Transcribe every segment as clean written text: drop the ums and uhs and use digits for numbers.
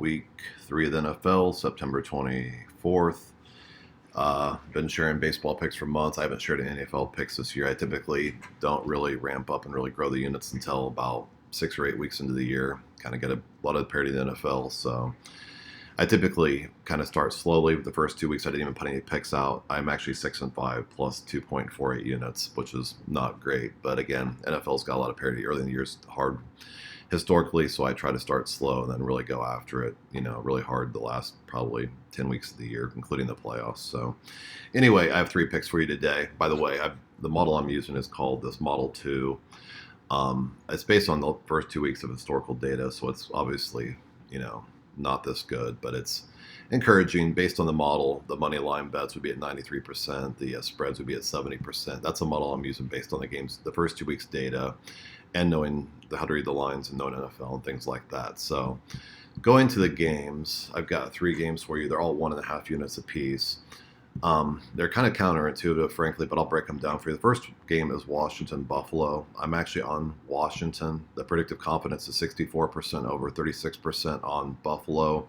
week 3 of the NFL, September 24th. Been sharing baseball picks for months. I haven't shared any NFL picks this year. I typically don't really ramp up and really grow the units until about 6 or 8 weeks into the year. Kind of get a lot of parity in the NFL. So I typically kind of start slowly. The first 2 weeks, I didn't even put any picks out. I'm actually 6-5 plus 2.48 units, which is not great. But again, NFL's got a lot of parity. Early in the year is hard historically, so I try to start slow and then really go after it, really hard the last probably 10 weeks of the year, including the playoffs. So anyway, I have 3 picks for you today. By the way, the model I'm using is called this Model 2. It's based on the first 2 weeks of historical data, so it's obviously, not this good, but it's encouraging. Based on the model, the money line bets would be at 93%, the spreads would be at 70%. That's a model I'm using based on the first 2 weeks data, and knowing how to read the lines and knowing NFL and things like that. So going to the games, I've got 3 games for you. They're all 1.5 units apiece. They're kind of counterintuitive, frankly, but I'll break them down for you. The first game is Washington-Buffalo. I'm actually on Washington. The predictive confidence is 64% over 36% on Buffalo.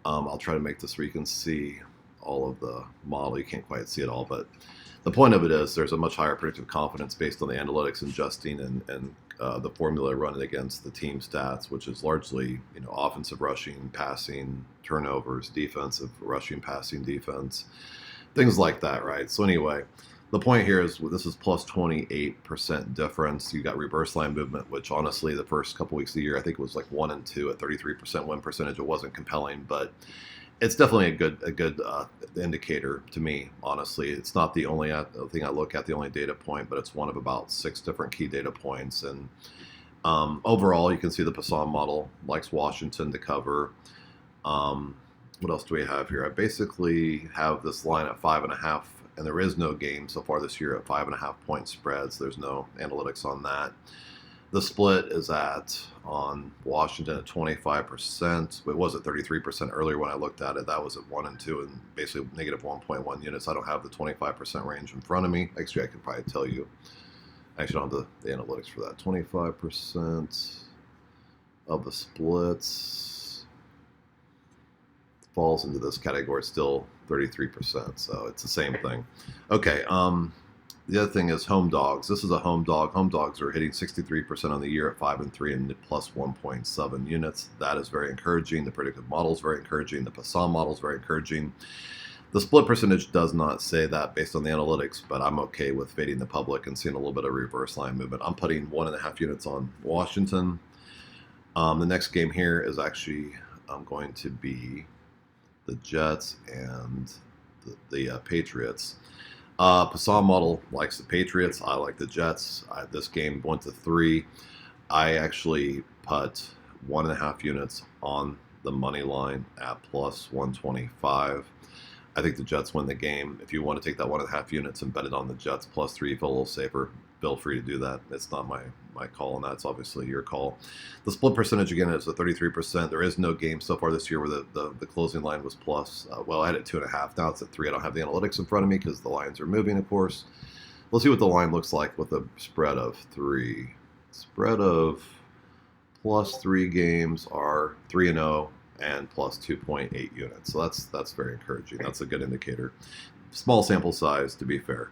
I'll try to make this where you can see all of the model. You can't quite see it all, but the point of it is there's a much higher predictive confidence based on the analytics adjusting and the formula running against the team stats, which is largely offensive rushing, passing, turnovers, defensive rushing, passing, defense, things like that, right? So anyway, the point here is this is plus 28% difference. You got reverse line movement, which honestly the first couple weeks of the year I think it was like 1 and 2 at 33% win percentage. It wasn't compelling, but it's definitely a good indicator to me, honestly. It's not the only thing I look at, the only data point, but it's one of about 6 different key data points. And overall, you can see the Poisson model likes Washington to cover. What else do we have here? I basically have this line at 5.5, and there is no game so far this year at 5.5 point spreads. There's no analytics on that. The split is on Washington at 25%. It was at 33% earlier when I looked at it. That was at 1 and 2 and basically negative 1.1 units. I don't have the 25% range in front of me. Actually, I could probably tell you. I actually don't have the analytics for that. 25% of the splits falls into this category. It's still 33%, so it's the same thing. Okay, the other thing is home dogs. This is a home dog. Home dogs are hitting 63% on the year at 5-3 and plus 1.7 units. That is very encouraging. The predictive model is very encouraging. The Poisson model is very encouraging. The split percentage does not say that based on the analytics, but I'm okay with fading the public and seeing a little bit of reverse line movement. I'm putting 1.5 units on Washington. The next game here is actually going to be the Jets and the Patriots. Poisson model likes the Patriots. I like the Jets. This game went to 3. I actually put 1.5 units on the money line at plus 125. I think the Jets win the game. If you want to take that 1.5 units and bet it on the Jets plus 3, feel a little safer, feel free to do that. It's not my call, and that's obviously your call. The split percentage, again, is at 33%. There is no game so far this year where the closing line was plus. Well, I had it 2.5. Now it's at 3. I don't have the analytics in front of me because the lines are moving, of course. We'll see what the line looks like with a spread of 3. Spread of plus 3 games are 3-0 and plus 2.8 units. So that's very encouraging. That's a good indicator. Small sample size, to be fair.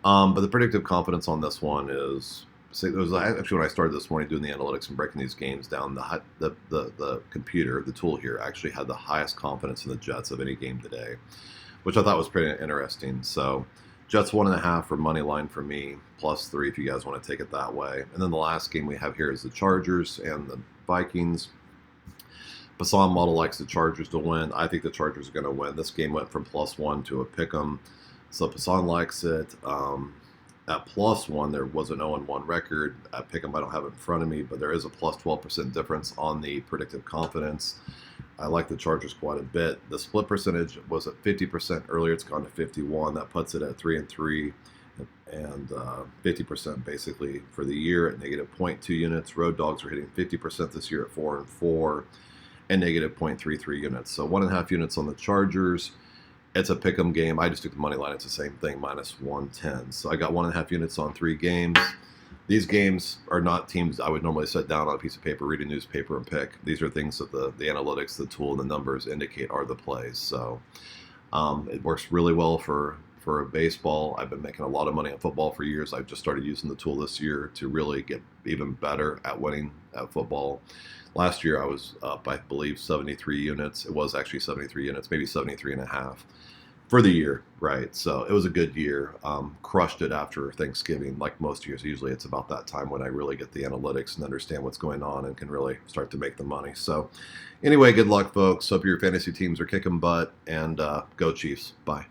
But the predictive confidence on this one is, it was actually when I started this morning doing the analytics and breaking these games down, the computer, the tool here, actually had the highest confidence in the Jets of any game today, which I thought was pretty interesting. So Jets 1.5 for money line for me, plus 3 if you guys want to take it that way. And then the last game we have here is the Chargers and the Vikings. Poisson model likes the Chargers to win. I think the Chargers are going to win. This game went from plus 1 to a pick'em. So Poisson likes it. At plus 1, there was an 0-1 record. At pick'em, I don't have it in front of me, but there is a plus 12% difference on the predictive confidence. I like the Chargers quite a bit. The split percentage was at 50% earlier. It's gone to 51. That puts it at 3-3 and 50% basically for the year at negative 0.2 units. Road dogs are hitting 50% this year at 4-4 and negative 0.33 units. So 1.5 units on the Chargers. It's a pick'em game. I just took the money line. It's the same thing, minus 110. So I got 1.5 units on 3 games. These games are not teams I would normally sit down on a piece of paper, read a newspaper, and pick. These are things that the analytics, the tool, and the numbers indicate are the plays. So it works really well for baseball. I've been making a lot of money on football for years. I've just started using the tool this year to really get even better at winning at football. Last year I was up, I believe, 73 units. It was actually 73 units, maybe 73 and a half for the year, right? So it was a good year. Crushed it after Thanksgiving, like most years. Usually it's about that time when I really get the analytics and understand what's going on and can really start to make the money. So anyway, good luck, folks. Hope your fantasy teams are kicking butt, and go Chiefs. Bye.